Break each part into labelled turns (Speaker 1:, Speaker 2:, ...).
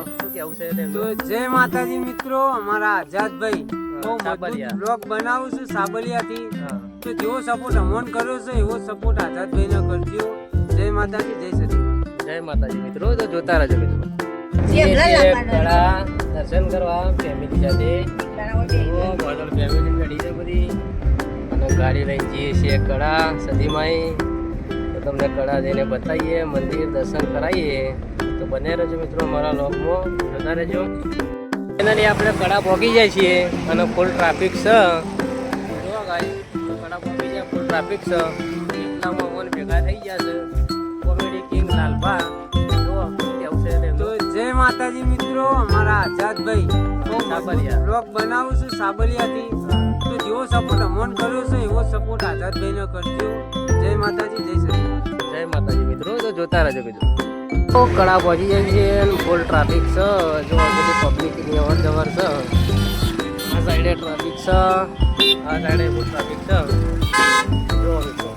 Speaker 1: શું કેવું છે
Speaker 2: તો જય માતાજી મિત્રો, અમારા આઝાદભાઈ બહુ મજબૂત બ્લોગ બનાવું છું સાબલિયાથી. તો જેવો સપોર્ટ અમોન કર્યો છે એવો સપોર્ટ આઝાદભાઈને કરજો. જય માતાજી, જય સતી.
Speaker 1: જય માતાજી મિત્રો. તો જોતા રહેજો મિત્રો. દર્શન કરવા ફેમિલી સાથે ફેમિલી ગાડી છે બધી અને ગાડી લઈને જઈએ છીએ કડા સદીમાઈ. તો તમને કડા જઈને બતાવીએ, મંદિર દર્શન કરાવીએ. તો બને રહેજો મિત્રો અમારા લોકમાં, જોતા રહેજો. એનાથી આપણે કડા પહોંચી જાય છીએ અને ફૂલ ટ્રાફિક છે. જો ગાઈ કડા પહોંચી જાય, ફૂલ ટ્રાફિક છે. એટલામાં મન ભેગા થઈ ગયા છે કોમેડી કિંગ લાલભા.
Speaker 2: તો જય માતાજી મિત્રો, અમારા આઝાદભાઈ બહુ બ્લોગ બનાવું છું સાબલિયાથી. તો જેવો સપોર્ટ અમોન કર્યો છે એવો સપોર્ટ આઝાદભાઈને કરજો. જય માતાજી, જય સતી.
Speaker 1: જય માતાજી મિત્રો. તો જોતા રહેજો મિત્રો. તો કડા પહોંચી જાય છે અને ફૂલ ટ્રાફિક છે. જો બધી પબ્લિકની અવર જવર છે. આ સાઈડે ટ્રાફિક છે, આ સાઈડે ફૂલ ટ્રાફિક છે. જો મિત્રો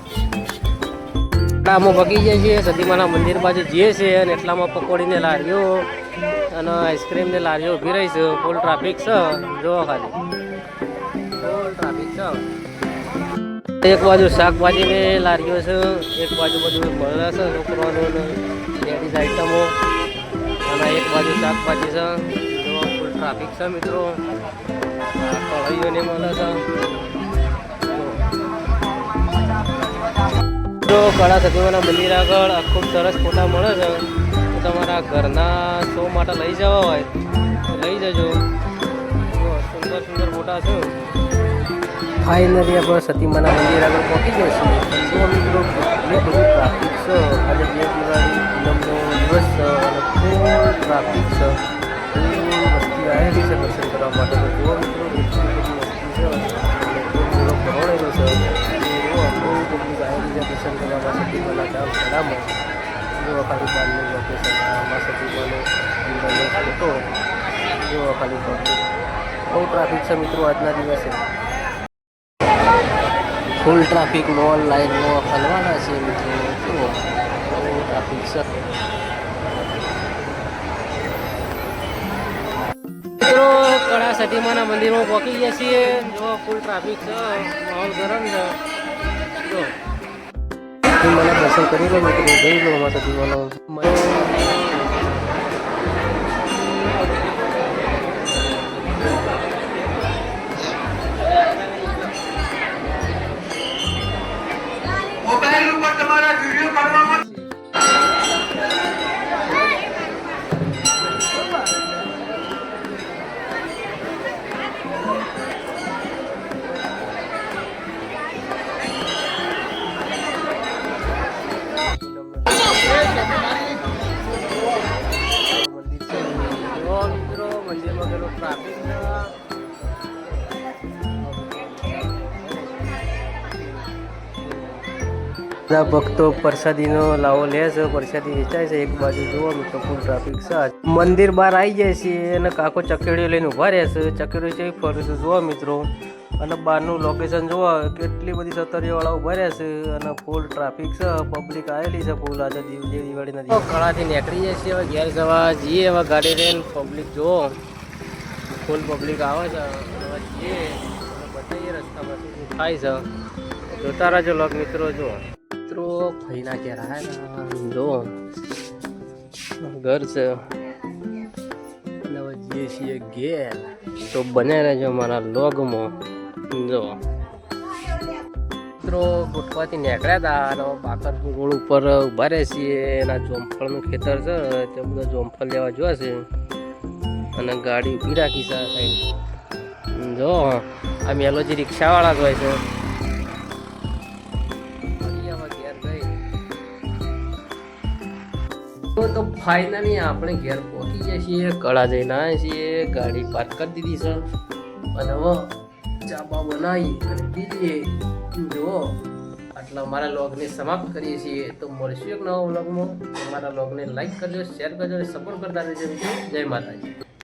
Speaker 1: કડામાં પગી જાય છે, સતીમાના મંદિર બાજુ જઈએ છીએ અને એટલામાં પકોડીને લારીઓ અને આઈસ્ક્રીમને લારીઓ ઊભી રહી છે. ફૂલ ટ્રાફિક છે. જો ખાલી ફૂલ ટ્રાફિક છે. એક બાજુ શાકભાજીને લારીઓ છે, એક બાજુ બધું મળે છે છોકરાઓનું લેડીઝ આઈટમો, અને એક બાજુ શાકભાજી છે. જો ફૂલ ટ્રાફિક છે મિત્રો. કઢાઈઓને મળે છે. જો કડા સતીમાના મંદિર આગળ ખૂબ સરસ ફોટા મળે છે. તો તમારા ઘરના શો માટે લઈ જવા હોય તો લઈ જજો. સુંદર સુંદર ફોટા છે. ફાઇનલી આપણે સતીમાના મંદિર આગળ પહોંચી ગયા છીએ. તો મિત્રો એ બધું ટ્રાફિક છે. આજે બે દિવાળી પૂનમનો દિવસ છે અને ફૂલ ટ્રાફિક છે. વસ્તી આવેલી છે દર્શન કરવા માટે. તો જુઓ મિત્રો એટલી બધી વસ્તી છે, પૂરો ભરણેલો છે. પબ્લિક આવેલી છે દર્શન કરવા સતીમાના ગામ કડામાં. જો ખાલી બારનું લોકેશન સતીમાનો ફોટો. જો ખાલી પબ્લિક બહુ ટ્રાફિક છે મિત્રો આજના દિવસે. ફૂલ ટ્રાફિક મોલ લાઈનમાં હલવાના છે મિત્રો. જુઓ બહુ ટ્રાફિક છે મિત્રો. કડા સતીમાના મંદિરમાં પહોંચી ગયા છીએ. જો ફૂલ ટ્રાફિક છે, માહોલ ગરમ છે. જો મને દર્શન કરી લો મિત્રો, જઈ લો અમારા સતીમાનો. મંદિરમાં પેલો ટ્રાફિક બધા ભક્તો પ્રસાદીનો લાવો લે છે. પ્રસાદી વેચાય છે. એક બાજુ જુઓ મિત્રો ફૂલ ટ્રાફિક છે. મંદિર બહાર આવી જાય છે અને કાકો ચકેડીઓ લઈને ઊભા રહે છે. ચકેડીઓ છે ફરીશું જુઓ મિત્રો. અને બહારનું લોકેશન જુઓ, કેટલી બધી સતરીઓવાળા ઊભા રહે છે અને ફૂલ ટ્રાફિક છે. પબ્લિક આવેલી છે ફૂલ. આજે દિવાળીના દિવસે કળાથી નીકળી જાય છે. હવે ઘેર જવા જઈએ. હવે ગાડી લઈને પબ્લિક જુઓ, ફૂલ પબ્લિક આવે છે. હવે જઈએ બતાવીએ રસ્તામાં શું થાય છે. જોતા રહેજો લોક મિત્રો. જો મિત્રો ફઈના ઘેર આવ્યા જો ઘર છે અને હવે જઈએ છીએ ઘેર. તો બને રહેજો મારા લોગમાં. જો મિત્રો ગોઠવાથી નીકળ્યા હતા અને બાકર રોડ ઉપર ઉભા રહે છીએ. એના જોમફળનું ખેતર છે, તે બધા જોમફળ લેવા જોવા છે અને ગાડી ઊભી રાખી છે આ સાઈડ. જો આ મેલોજી રિક્ષાવાળા જ હોય છે. તો ફાઇનલી આપણે ઘેર પહોંચી જાય છીએ. કડા જઈને આવ્યા છીએ. ગાડી પાર્ક કરી દીધી છે અને હવે ચા બા બનાવી અને પી લઈએ. જુઓ આટલા અમારા વ્લોગને સમાપ્ત કરીએ છીએ. તો મળશું એક નવા વ્લોગમાં. અમારા વ્લોગને લાઈક કરજો, શેર કરજો અને સપોર્ટ કરતા રહેજો. જય માતાજી.